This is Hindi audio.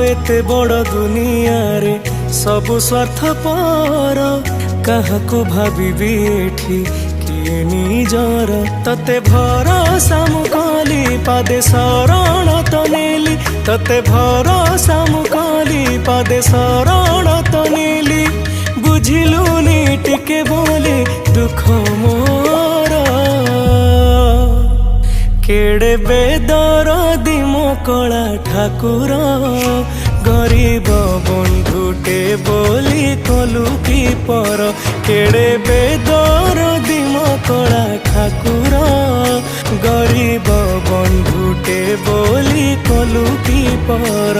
एते बड़ दुनिया रे सबु स्वार्थ पर काहाकू भाबिबी एठी किए निजर तते भरोसा मु कली पादे शरण तो नेली तते भरोसा मु कली पादे शरण तो नेली बुझिलुनी टिके बोले दुख मोर केड़े बेदरदी मो कला ठाकुर गरीब बंधुटे बोली कलु की पर केड़े बेदरदी मो कला ठाकुर गरीब बंधुटे बोली कलु की पर।